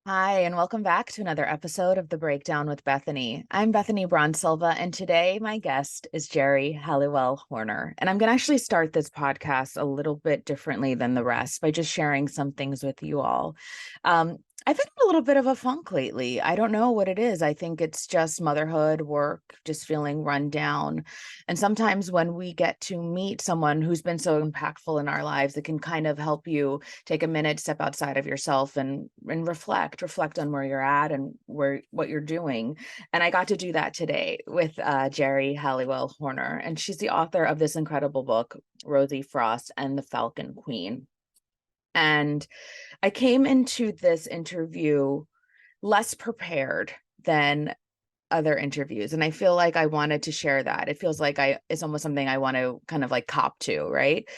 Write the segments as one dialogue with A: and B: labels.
A: Hi, and welcome back to another episode of the Breakdown with Bethany. I'm Bethany Braun Silva, and today my guest is Geri Halliwell-Horner. And I'm going to actually start this podcast a little bit differently than the rest by just sharing some things with you all. I've been in a little bit of a funk lately. I don't know what it is. I think it's just motherhood, work, just feeling run down. And sometimes when we get to meet someone who's been so impactful in our lives, it can kind of help you take a minute, step outside of yourself and reflect on where you're at and what you're doing. And I got to do that today with Geri Halliwell-Horner, and she's the author of this incredible book, Rosie Frost and the Falcon Queen. And I came into this interview less prepared than other interviews, and I feel like I wanted to share that. It feels like it's almost something I want to kind of like cop to, right?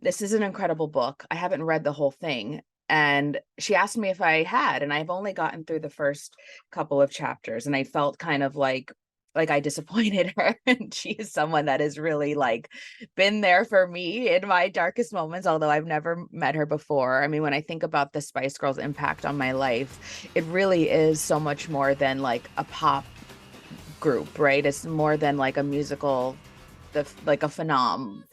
A: This is an incredible book. I haven't read the whole thing. And she asked me if I had, and I've only gotten through the first couple of chapters, and I felt kind of like I disappointed her. And she is someone that has really like been there for me in my darkest moments, although I've never met her before. I mean, when I think about the Spice Girls impact on my life, it really is so much more than like a pop group, right? It's more than like a musical, like a phenom,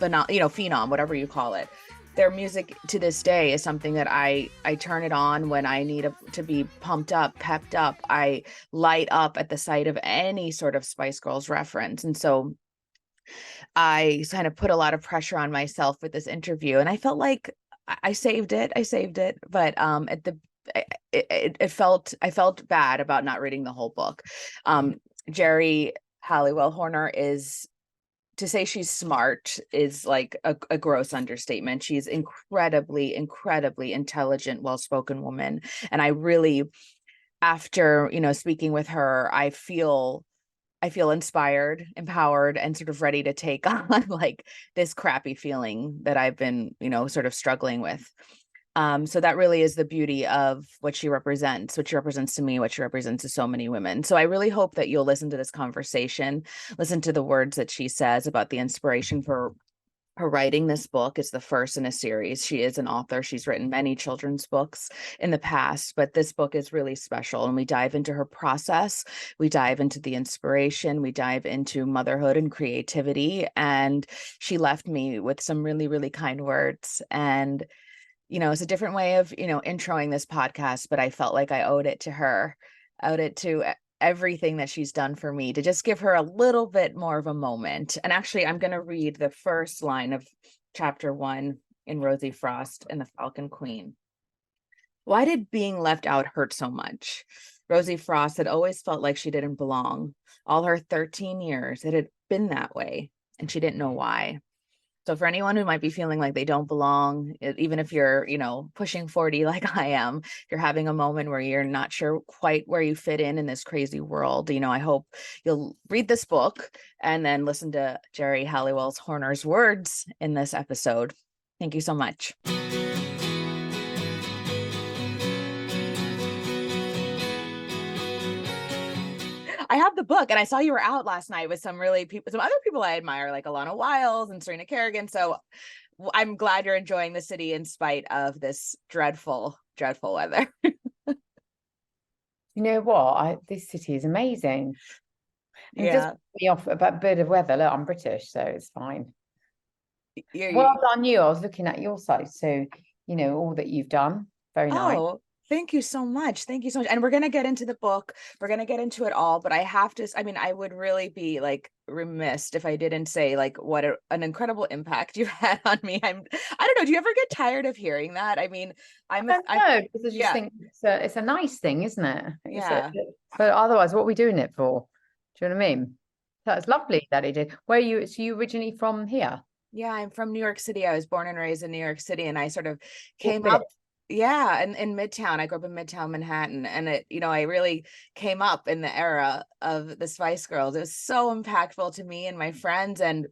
A: whatever you call it. Their music to this day is something that I turn it on when I need to be pumped up, pepped up. I light up at the sight of any sort of Spice Girls reference. And so I kind of put a lot of pressure on myself with this interview, and I felt like I saved it. But at the I felt bad about not reading the whole book. Geri Halliwell-Horner is, to say she's smart is like a gross understatement. She's incredibly, incredibly intelligent, well-spoken woman. And I really, after, speaking with her, I feel inspired, empowered, and sort of ready to take on like this crappy feeling that I've been, sort of struggling with. So that really is the beauty of what she represents to me, what she represents to so many women. So I really hope that you'll listen to this conversation, listen to the words that she says about the inspiration for her writing this book. Is the first in a series. She is an author. She's written many children's books in the past, but this book is really special. And we dive into her process. We dive into the inspiration. We dive into motherhood and creativity. And she left me with some really, really kind words. And it's a different way of, introing this podcast, but I felt like I owed it to her, owed it to everything that she's done for me, to just give her a little bit more of a moment. And actually, I'm going to read the first line of chapter 1 in Rosie Frost and the Falcon Queen. Why did being left out hurt so much? Rosie Frost had always felt like she didn't belong. All her 13 years, it had been that way, and she didn't know why. So for anyone who might be feeling like they don't belong, even if you're, pushing 40 like I am, if you're having a moment where you're not sure quite where you fit in this crazy world, I hope you'll read this book and then listen to Geri Halliwell-Horner's words in this episode. Thank you so much. I have the book, and I saw you were out last night with some other people I admire, like Alana Wiles and Serena Kerrigan. So I'm glad you're enjoying the city in spite of this dreadful, dreadful weather.
B: You know what? This city is amazing. And it does
A: Yeah.
B: put me off about a bit of weather. Look, I'm British, so it's fine.
A: You're,
B: Well done, you. I was looking at your site, so all that you've done. Very nice.
A: oh, thank you so much. Thank you so much. And we're going to get into the book. We're going to get into it all, but I would really be like remiss if I didn't say like what an incredible impact you've had on me. I don't know. Do you ever get tired of hearing that? I mean,
B: I don't know, because I just think it's a nice thing, isn't it?
A: Yeah.
B: But otherwise, what are we doing it for? Do you know what I mean? That's lovely that he did. So you originally from here?
A: Yeah, I'm from New York City. I was born and raised in New York City, and I sort of came up, yeah, in Midtown. I grew up in Midtown Manhattan, and I really came up in the era of the Spice Girls. It was so impactful to me and my friends, and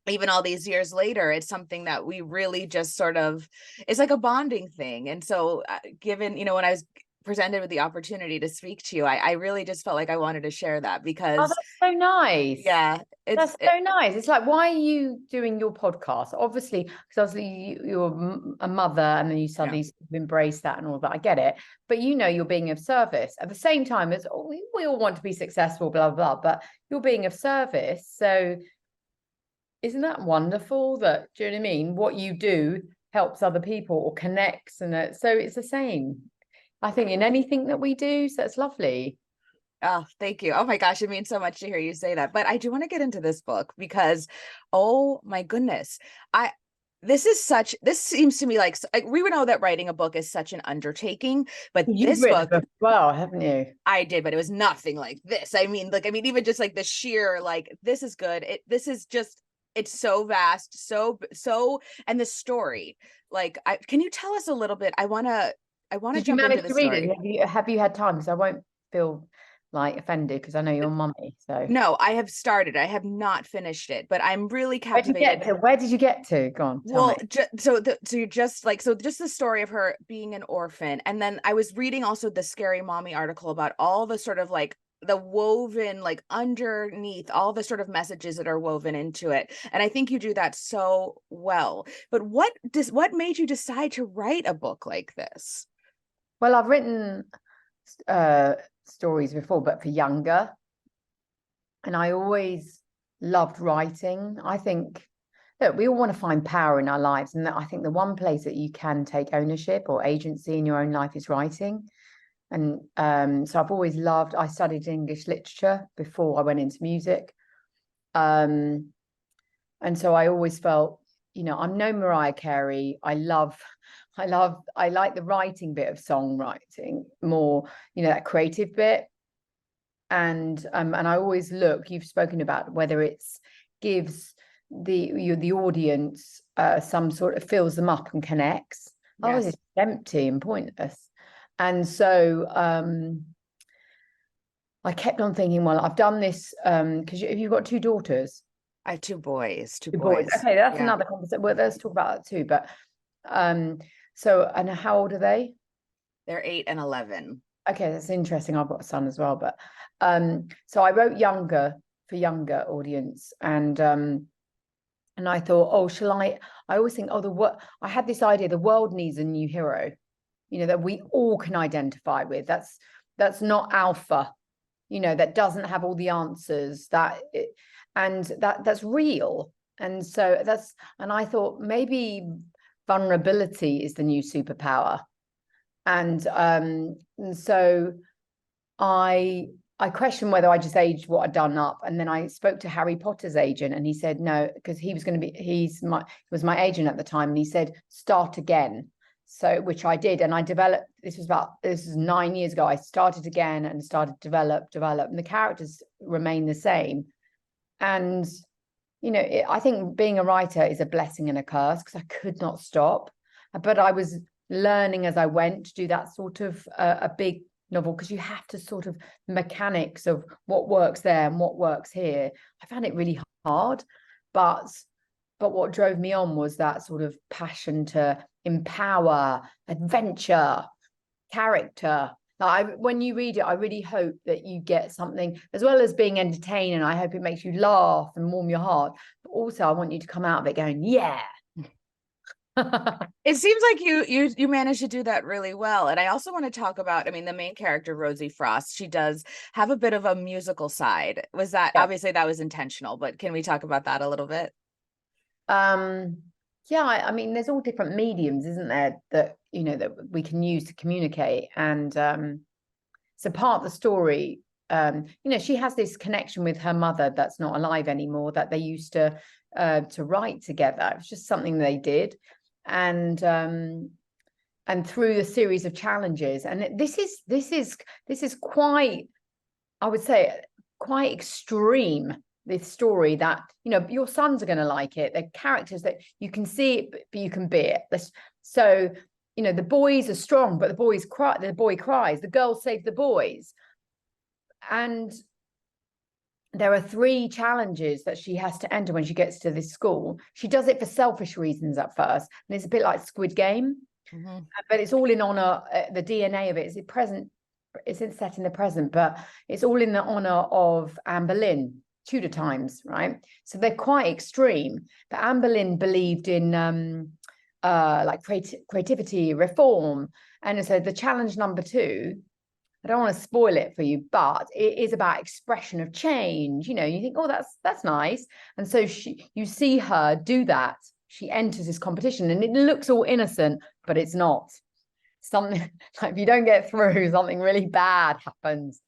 A: even all these years later, it's something that we really just sort of, it's like a bonding thing. And so given, when I was presented with the opportunity to speak to you, I really just felt like I wanted to share that
B: Oh,
A: because
B: that's so nice.
A: yeah,
B: That's so nice. It's like, why are you doing your podcast? Obviously, because obviously you're a mother and then you
A: yeah.
B: suddenly embrace that and all that. I get it. But you know, you're being of service at the same time as we all want to be successful, blah, blah, blah, but you're being of service. So isn't that wonderful that, do you know what I mean? What you do helps other people or connects. And so it's the same, I think, in anything that we do. So it's lovely.
A: Oh, thank you. Oh my gosh, it means so much to hear you say that. But I do want to get into this book because, oh my goodness, this seems to me like we would know that writing a book is such an undertaking, but
B: You've
A: this
B: written a
A: book
B: book as well, haven't you?
A: I did, but it was nothing like this. Even just like the sheer, like, this is good. This is just, it's so vast, so, and the story, like, can you tell us a little bit? I want to
B: Did you
A: jump into
B: manage
A: the
B: to read it?
A: story.
B: Have you had time? Because I won't feel like offended because I know you're mummy. So
A: No, I have started. I have not finished it, but I'm really
B: where did you get
A: captivated.
B: to? Where did you get to? Go on, tell me.
A: Well, so you're just like, so just the story of her being an orphan, and then I was reading also the Scary Mommy article about all the sort of like the woven, like underneath all the sort of messages that are woven into it, and I think you do that so well. But what made you decide to write a book like this?
B: Well, I've written stories before, but for younger, and I always loved writing. I think that we all want to find power in our lives, and that I think the one place that you can take ownership or agency in your own life is writing. And so I've always loved. I studied English literature before I went into music, and so I always felt, I'm no Mariah Carey. I like the writing bit of songwriting more, that creative bit. And I always look. You've spoken about whether it's gives the audience some sort of fills them up and connects. Otherwise,
A: Yes,
B: it's empty and pointless. And so I kept on thinking, well, I've done this because you've got two daughters.
A: I have two boys, two
B: Two boys.
A: boys.
B: Okay, that's
A: Yeah,
B: another conversation. Well, let's talk about that too. But and how old are they?
A: they're 8 and 11.
B: Okay, that's interesting. I've got a son as well. But so I wrote younger for younger audience, and I thought, oh, shall I? I always think, oh, I had this idea, the world needs a new hero, that we all can identify with. That's not alpha, that doesn't have all the answers, and that's real. And so and I thought maybe vulnerability is the new superpower. And so I questioned whether I just aged what I'd done up, and then I spoke to Harry Potter's agent, and he said no, because he was my agent at the time, and he said start again. So which I did, and I developed. This was 9 years ago. I started again and started develop, and the characters remain the same. And I think being a writer is a blessing and a curse because I could not stop, but I was learning as I went to do that sort of a big novel, because you have to sort of mechanics of what works there and what works here. I found it really hard, but what drove me on was that sort of passion to empower, adventure, character. When you read it, I really hope that you get something, as well as being entertaining. I hope it makes you laugh and warm your heart, but also I want you to come out of it going, yeah.
A: It seems like you managed to do that really well. And I also want to talk about, I mean, the main character, Rosie Frost, she does have a bit of a musical side. Was that,
B: Yeah.
A: obviously that was intentional, but can we talk about that a little bit?
B: Yeah, I mean, there's all different mediums, isn't there, that that we can use to communicate. And so part of the story, she has this connection with her mother that's not alive anymore, that they used to write together. It was just something they did. And through a series of challenges, and this is quite, I would say, quite extreme, this story, that your sons are going to like it. They're characters that you can see it, but you can be it. So the boys are strong, but the boy cries, the girl saves the boys. And there are 3 challenges that she has to enter when she gets to this school. She does it for selfish reasons at first, and it's a bit like Squid Game.
A: Mhm.
B: But it's all in honor, the DNA of it is present, it's set in the present, but it's all in the honor of Anne Boleyn, Tudor times, right? So they're quite extreme. But Anne Boleyn believed in like creativity, reform. And so the challenge number 2, I don't want to spoil it for you, but it is about expression of change. You know, you think, oh, that's nice. And so you see her do that. She enters this competition and it looks all innocent, but it's not. Something like, if you don't get through, something really bad happens.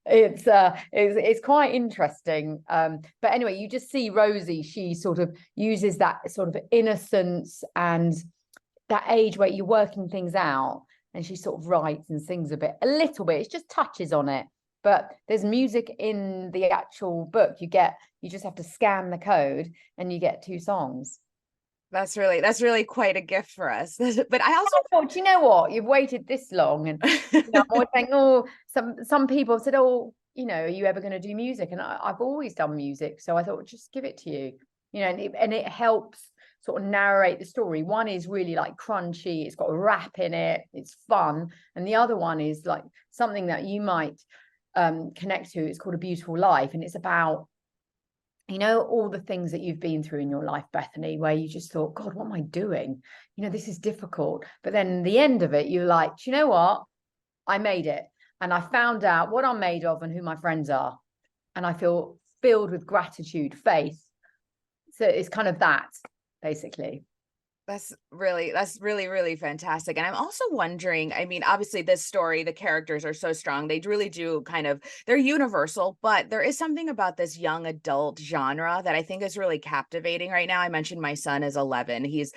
B: It's quite interesting. But anyway, you just see Rosie, she sort of uses that sort of innocence and that age where you're working things out, and she sort of writes and sings a little bit. It just touches on it. But there's music in the actual book. You just have to scan the code and you get 2 songs.
A: That's really quite a gift for us. But I also
B: thought, you know what? You've waited this long, and I'm always saying, oh, some people said, oh, you know, are you ever going to do music? And I've always done music, so I thought, just give it to you, you know, and it helps sort of narrate the story. One is really like crunchy, it's got a rap in it, it's fun, and the other one is like something that you might connect to. It's called A Beautiful Life, and it's about, you know, all the things that you've been through in your life, Bethany, where you just thought, God, what am I doing? You know, this is difficult. But then the end of it, you're like, do you know what? I made it. And I found out what I'm made of and who my friends are. And I feel filled with gratitude, faith. So it's kind of that, basically.
A: That's really fantastic. And I'm also wondering, I mean, obviously this story, the characters are so strong. They really do they're universal, but there is something about this young adult genre that I think is really captivating right now. I mentioned my son is 11. He's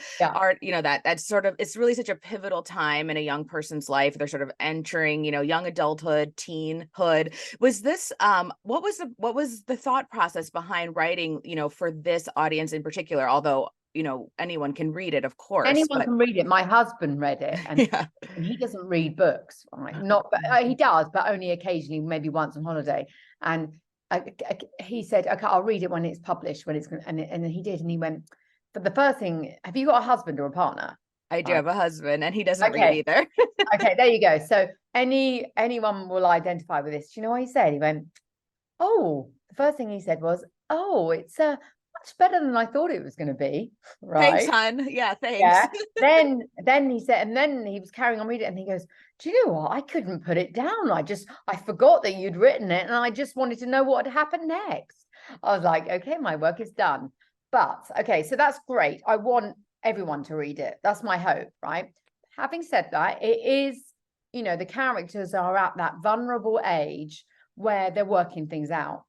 A: you know, that's sort of, it's really such a pivotal time in a young person's life. They're sort of entering, you know, young adulthood, teenhood. Was this, what was the thought process behind writing, you know, for this audience in particular? Although, you know, anyone can read it, of course.
B: Anyone can read it. My husband read it, and,
A: yeah.
B: and he doesn't read books, right? Not, he does, but only occasionally, maybe once on holiday. And he said, "Okay, I'll read it when it's published, when it's," and he did, and he went. But the first thing, have you got a husband or a partner?
A: I do have a husband, and he doesn't read either.
B: Okay, there you go. So anyone will identify with this. Do you know what he said? He went, "Oh," the first thing he said was, "Oh, it's much better than I thought it was going to be." Right.
A: Thanks, hon. Yeah, thanks.
B: Yeah. then he said, and then he was carrying on reading it, and he goes, "Do you know what? I couldn't put it down. I forgot that you'd written it, and I just wanted to know what had happened next." I was like, okay, my work is done. But okay, so that's great. I want everyone to read it. That's my hope, right? Having said that, it is, you know, the characters are at that vulnerable age where they're working things out.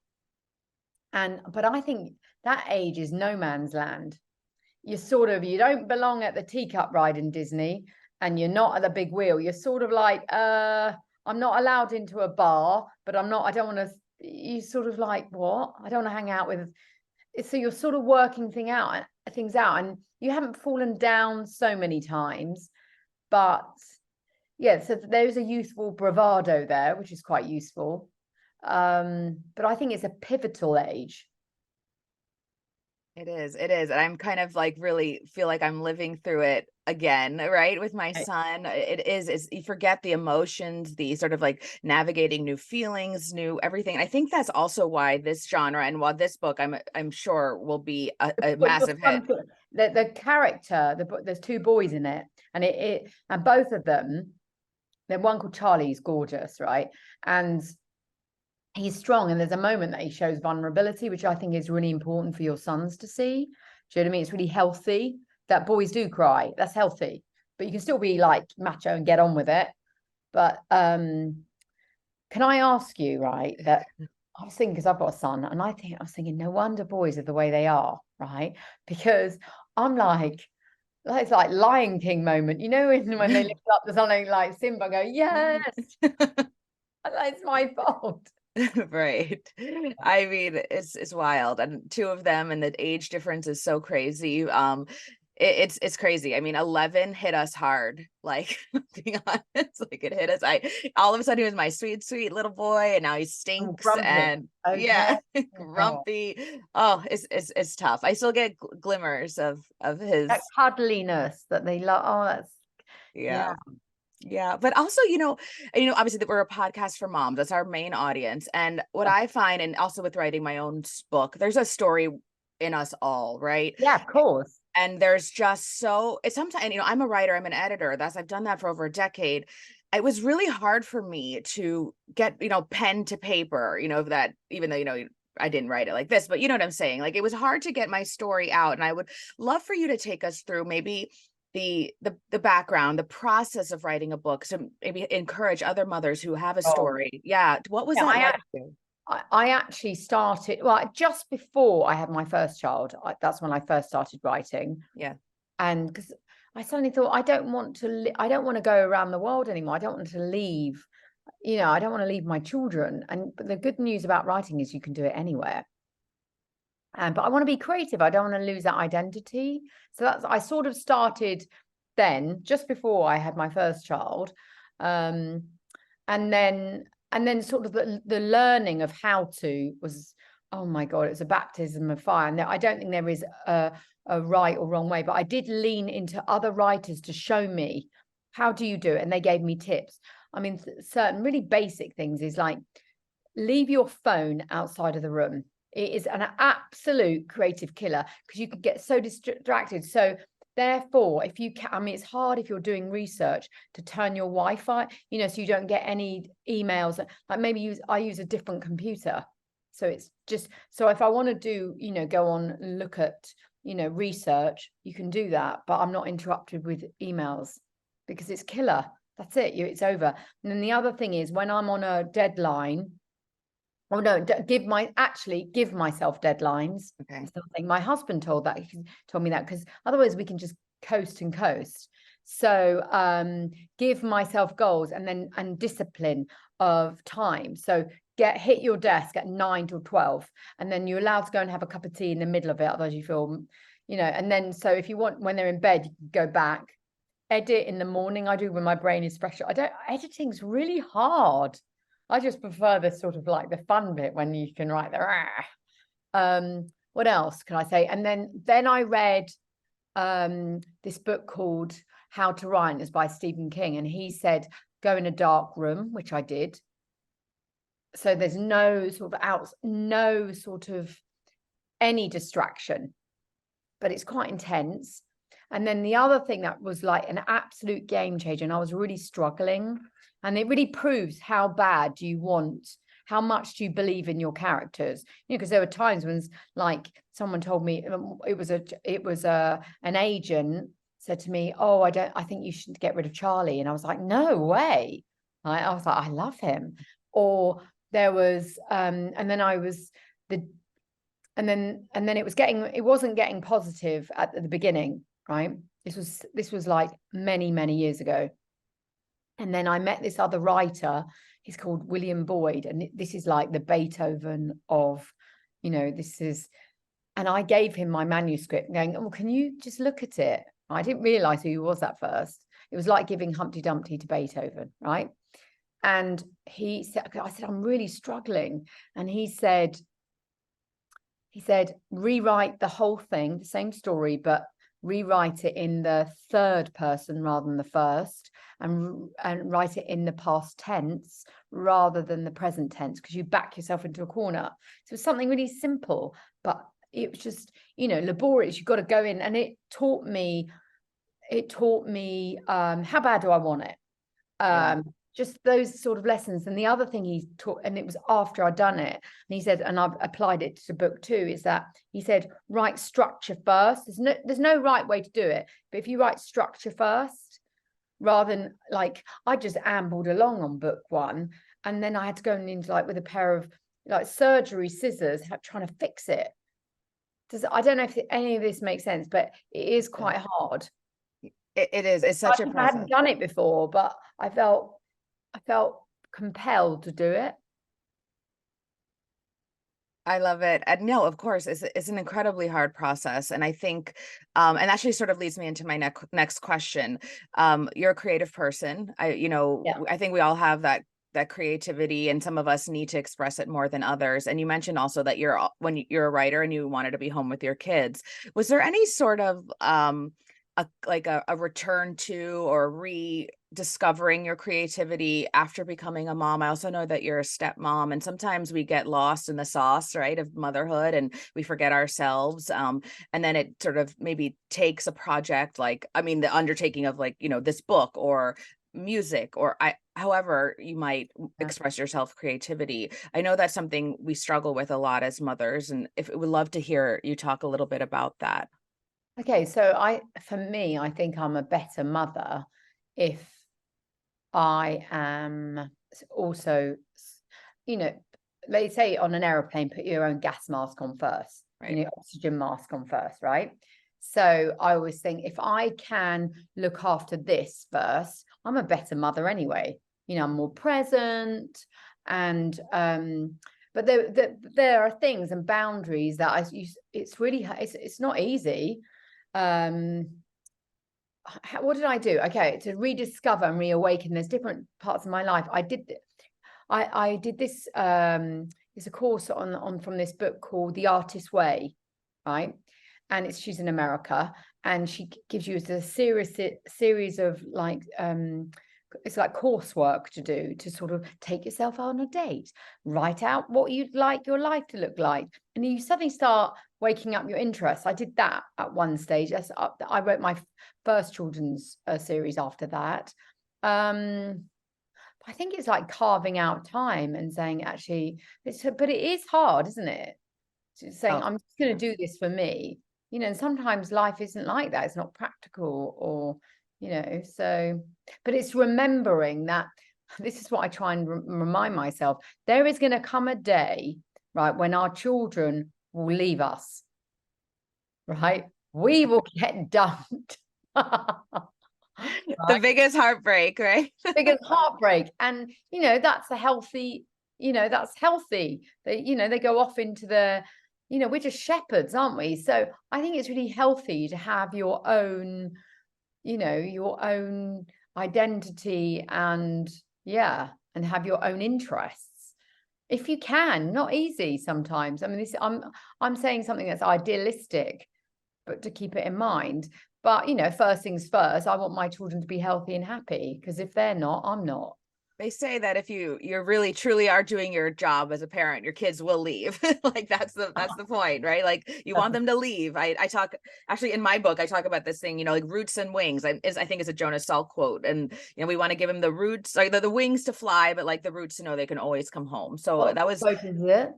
B: But I think that age is no man's land. You don't belong at the teacup ride in Disney, and you're not at the big wheel. You're sort of like, I'm not allowed into a bar, but I don't want to, you sort of like, what? I don't want to hang out with. So you're sort of working things out, and you haven't fallen down so many times, but yeah, so there's a youthful bravado there, which is quite useful. But I think it's a pivotal age.
A: It is. And I'm kind of like really feel like I'm living through it again, right? With my son. It's you forget the emotions, the sort of like navigating new feelings, new everything. I think that's also why this genre and why this book I'm sure will be a massive hit.
B: The character, there's 2 boys in it, and and both of them, then one called Charlie is gorgeous, right? And he's strong, and there's a moment that he shows vulnerability, which I think is really important for your sons to see. Do you know what I mean? It's really healthy that boys do cry. That's healthy, but you can still be like macho and get on with it. But can I ask you, right, that I was thinking, because I've got a son, and I was thinking, no wonder boys are the way they are, right? Because I'm like, it's like Lion King moment, you know, when they lift up the something like Simba, go, yes, it's my fault.
A: Right. I mean, it's wild. And 2 of them, and the age difference is so crazy. It's crazy. I mean, 11 hit us hard. Like, being honest, like it hit us. All of a sudden he was my sweet little boy, and now he
B: I'm
A: stinks.
B: grumpy.
A: And
B: Okay.
A: yeah,
B: Oh,
A: grumpy. Oh, it's tough. I still get glimmers of
B: that
A: his.
B: cuddliness that they love. Oh, that's yeah.
A: Yeah. Yeah, but also, obviously that we're a podcast for moms. That's our main audience. And what I find, and also with writing my own book, there's a story in us all, right?
B: Yeah, of course.
A: And there's just it's sometimes, and I'm a writer, I'm an editor. I've done that for over a decade. It was really hard for me to get, pen to paper, that, even though, I didn't write it like this, but you know what I'm saying? Like, it was hard to get my story out. And I would love for you to take us through maybe the background, the process of writing a book, so maybe encourage other mothers who have a
B: Oh,
A: story. Yeah. What was
B: yeah.
A: that like?
B: I actually started, well, just before I had my first child. That's when I first started writing.
A: Yeah.
B: And because I suddenly thought, I don't want to go around the world anymore. I don't want to leave, I don't want to leave my children. But the good news about writing is you can do it anywhere. But I want to be creative. I don't want to lose that identity. So I sort of started then, just before I had my first child. And then sort of the learning of how to was, oh my God, it was a baptism of fire. And I don't think there is a right or wrong way, but I did lean into other writers to show me, how do you do it? And they gave me tips. I mean, certain really basic things is like, leave your phone outside of the room. It is an absolute creative killer because you could get so distracted. So therefore, if you can, I mean, it's hard if you're doing research to turn your Wi-Fi, so you don't get any emails. Like maybe I use a different computer. So it's just, so if I want to do, go on and look at, research, you can do that, but I'm not interrupted with emails because it's killer. That's it. It's over. And then the other thing is when I'm on a deadline, oh no, give myself deadlines.
A: Okay.
B: Something my husband told me that because otherwise we can just coast and coast. So give myself goals and discipline of time. So hit your desk at 9 till 12, and then you're allowed to go and have a cup of tea in the middle of it. Otherwise you feel, and then so if you want, when they're in bed, you can go back, edit in the morning. I do when my brain is fresh. Editing's really hard. I just prefer the sort of like the fun bit when you can write the what else can I say? And then I read this book called How to Write. It's by Stephen King, and he said go in a dark room, which I did. So there's no sort of any distraction, but it's quite intense. And then the other thing that was like an absolute game changer, and I was really struggling, and it really proves how bad do you want, how much do you believe in your characters? Because there were times when, like, someone told me, it was an agent said to me, "Oh, I think you should get rid of Charlie," and I was like, "No way!" I was like, "I love him." Or there was, and then I was and then it wasn't getting positive at the beginning, right? This was like many years ago. And then I met this other writer. He's called William Boyd, and this is like the Beethoven of, and I gave him my manuscript going, "Oh, can you just look at it?" I didn't realize who he was at first. It was like giving Humpty Dumpty to Beethoven, right? And I said, "I'm really struggling." And he said, rewrite the whole thing, the same story, but rewrite it in the third person rather than the first, and write it in the past tense rather than the present tense, because you back yourself into a corner. So it's something really simple, but it was just, laborious. You've got to go in, and it taught me how bad do I want it?
A: Yeah.
B: Just those sort of lessons. And the other thing he taught, and it was after I'd done it, and he said, and I've applied it to book 2, is that he said, write structure first. There's no right way to do it, but if you write structure first, rather than, like, I just ambled along on book 1, and then I had to go into, like, with a pair of like surgery scissors, trying to fix it. I don't know if any of this makes sense, but it is quite hard.
A: It is. It's such a process.
B: I hadn't done it before, but I felt compelled to do it.
A: I love it. And no, of course, it's an incredibly hard process. And I think, and actually sort of leads me into my next question. You're a creative person.
B: Yeah.
A: I think we all have that creativity, and some of us need to express it more than others. And you mentioned also that when you're a writer and you wanted to be home with your kids. Was there any sort of a return to or rediscovering your creativity after becoming a mom? I also know that you're a stepmom, and sometimes we get lost in the sauce, right, of motherhood, and we forget ourselves. And then it sort of maybe takes a project like, I mean, the undertaking of like, this book or music or however you might
B: Yeah.
A: express yourself, creativity. I know that's something we struggle with a lot as mothers, and if would love to hear you talk a little bit about that.
B: Okay, so for me, I think I'm a better mother if I am also, they say on an aeroplane, put your own gas mask on first,
A: Right.
B: oxygen mask on first, right? So I always think if I can look after this first, I'm a better mother anyway. I'm more present, and but there are things and boundaries that it's not easy. What did I do? Okay, to rediscover and reawaken. There's different parts of my life. I did this. It's a course on from this book called The Artist's Way, right? And she's in America, and she gives you a series of like it's like coursework to do to sort of take yourself on a date, write out what you'd like your life to look like, and you suddenly start waking up your interests. I did that at one stage. I wrote my first children's series after that. I think it's like carving out time and saying, actually, but it is hard, isn't it? Saying,
A: Oh,
B: I'm just going to do this for me, and sometimes life isn't like that. It's not practical, or, so, but it's remembering that this is what I try and remind myself. There is going to come a day, right, when our children will leave us, right? We will get dumped.
A: the
B: Right?
A: biggest heartbreak, right?
B: Biggest heartbreak. And, that's a healthy, that's healthy. They go off into we're just shepherds, aren't we? So I think it's really healthy to have your own, your own identity and have your own interests. If you can, not easy sometimes. I mean, I'm saying something that's idealistic, but to keep it in mind. But, first things first, I want my children to be healthy and happy, because if they're not, I'm not.
A: They say that if you're really truly are doing your job as a parent, your kids will leave. Like that's the point, right? Like you want them to leave. I talk actually in my book, I talk about this thing, like roots and wings. I think it's a Jonas Salk quote. And we want to give them the roots, like the wings to fly, but like the roots to know they can always come home. So that was,
B: What is it?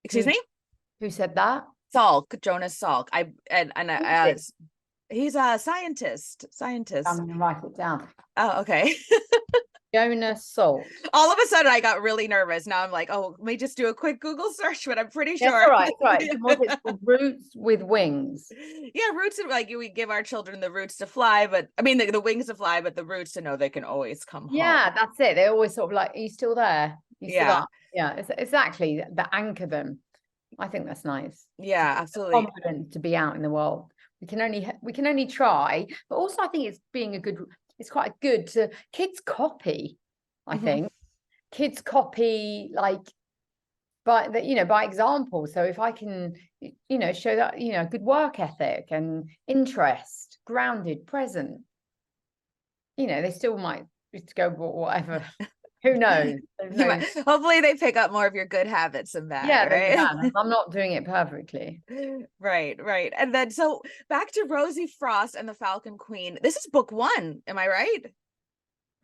A: excuse me?
B: Who said that?
A: Salk, Jonas Salk. He's a scientist.
B: I'm going to write it down.
A: Oh, okay.
B: Jonas Salk.
A: All of a sudden I got really nervous. Now I'm like, oh, let me just do a quick Google search, but I'm pretty
B: That's
A: sure.
B: all right. Right. Was it called Roots with Wings?
A: Yeah, roots, like we give our children the roots to fly, but I mean the wings to fly, but the roots to know they can always come home.
B: Yeah, that's it. They're always sort of like, are you still there? You still
A: Yeah.
B: up? Yeah, it's exactly that anchor them. I think that's nice.
A: Yeah, absolutely.
B: Confident to be out in the world. We can only try, but also I think it's quite good to kids copy. I think kids copy like by example. So if I can, show that, good work ethic and interest, grounded, present, they still might just go whatever. Who knows?
A: Hopefully they pick up more of your good habits than bad.
B: Yeah,
A: right?
B: I'm not doing it perfectly.
A: Right. And then so back to Rosie Frost and the Falcon Queen. This is book 1. Am I right?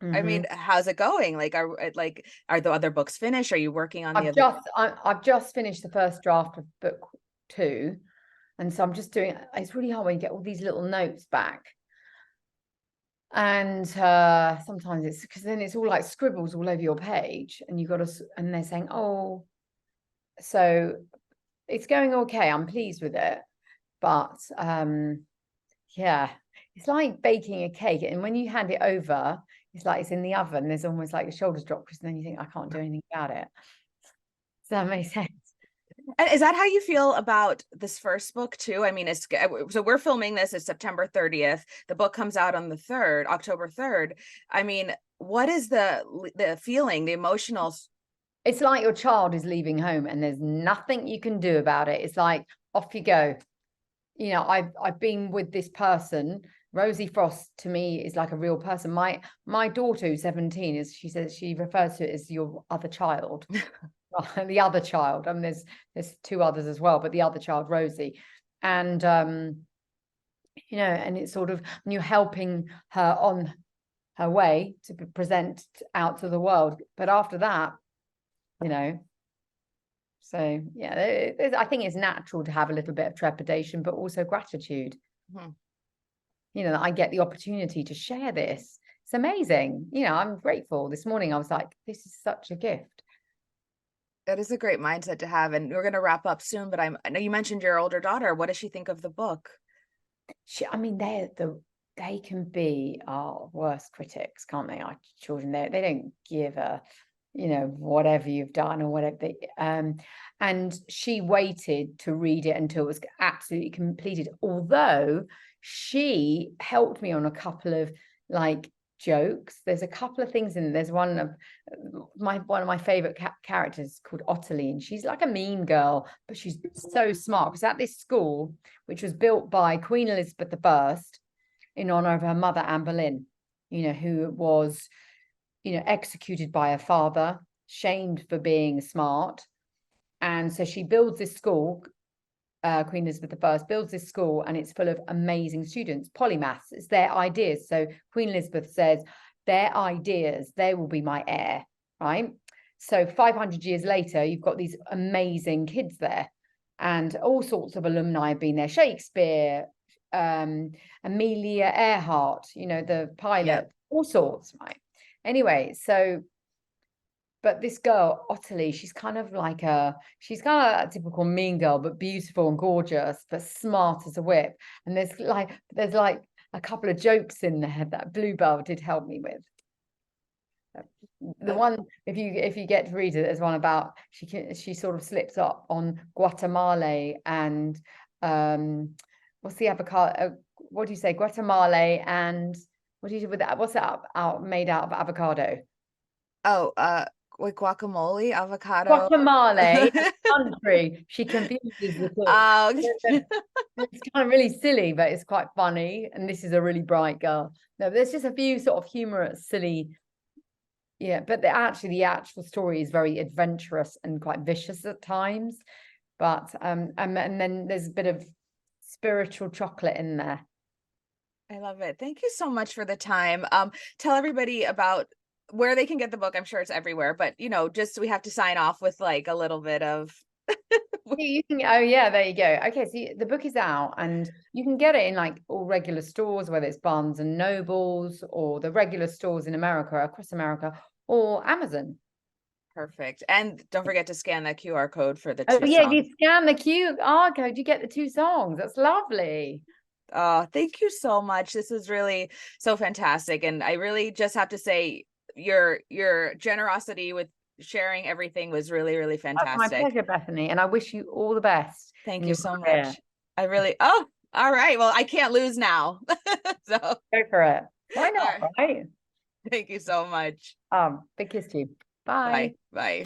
A: I mean, how's it going? Like, are the other books finished? Are you working on the other?
B: I've just finished the first draft of book 2, and so I'm just doing. It's really hard when you get all these little notes back, and sometimes it's because then it's all like scribbles all over your page, and and they're saying, oh, so it's going okay. I'm pleased with it, but yeah, it's like baking a cake, and when you hand it over, it's like it's in the oven. There's almost like your shoulders drop, because then you think, I can't do anything about it. Does that make sense?
A: And is that how you feel about this first book too? I mean, so we're filming this, it's September 30th. The book comes out on the 3rd, October 3rd. I mean, what is the feeling, the emotional?
B: It's like your child is leaving home and there's nothing you can do about it. It's like, off you go. You know, I've been with this person. Rosie Frost to me is like a real person. My daughter, who's 17, she refers to it as your other child. The other child. I mean, there's two others as well, but the other child, Rosie. And you know, and it's sort of, and you're helping her on her way to present out to the world. But after that, you know, so yeah, I think it's natural to have a little bit of trepidation, but also gratitude.
A: Mm-hmm.
B: You know, that I get the opportunity to share this. It's amazing. You know, I'm grateful. This morning I was like, this is such a gift.
A: That is a great mindset to have. And we're going to wrap up soon, but I know you mentioned your older daughter. What does she think of the book?
B: I mean, they can be our worst critics, can't they? Our children, they don't give a, you know, whatever you've done or whatever. And she waited to read it until it was absolutely completed. Although she helped me on a couple of like jokes. There's a couple of things in there's one of my favorite characters called Ottilie, and she's like a mean girl, but she's so smart. Because at this school, which was built by Queen Elizabeth I in honor of her mother Anne Boleyn, you know, who was, you know, executed by her father, shamed for being smart. And so she builds this school, Queen Elizabeth I builds this school, and it's full of amazing students, polymaths. It's their ideas. So Queen Elizabeth says, their ideas, they will be my heir, right? So 500 years later, you've got these amazing kids there, and all sorts of alumni have been there. Shakespeare, Amelia Earhart, you know, the pilot, yep. All sorts, right? Anyway, so, but this girl, Ottilie, she's kind of a typical mean girl, but beautiful and gorgeous, but smart as a whip. And there's like a couple of jokes in there that Bluebell did help me with. The one, if you get to read it, there's one about she sort of slips up on Guatemala and what's the avocado? What do you say? Guatemala and what do you do with that? What's that made out of avocado?
A: Oh, like guacamole, avocado.
B: Guatemala country. She confuses the two. It's kind of really silly, but it's quite funny. And this is a really bright girl. No, there's just a few sort of humorous, silly. Yeah, but the actual story is very adventurous and quite vicious at times. But and then there's a bit of spiritual chocolate in there.
A: I love it. Thank you so much for the time. Tell everybody about where they can get the book. I'm sure it's everywhere, but you know, just we have to sign off with like a little bit of
B: you can, oh yeah, there you go. Okay, so the book is out and you can get it in like all regular stores, whether it's Barnes and Nobles or the regular stores in America, across America, or Amazon.
A: Perfect. And don't forget to scan that QR code for the
B: two
A: songs.
B: You scan the QR code, you get the 2 songs. That's lovely.
A: Oh, thank you so much. This is really so fantastic. And I really just have to say your generosity with sharing everything was really, really fantastic.
B: That's my pleasure, Bethany. And I wish you all the best.
A: Thank you so much. I really, all right. Well, I can't lose now. So
B: go for it. Why not? Right.
A: Thank you so much.
B: Big kiss to you. Bye.
A: Bye.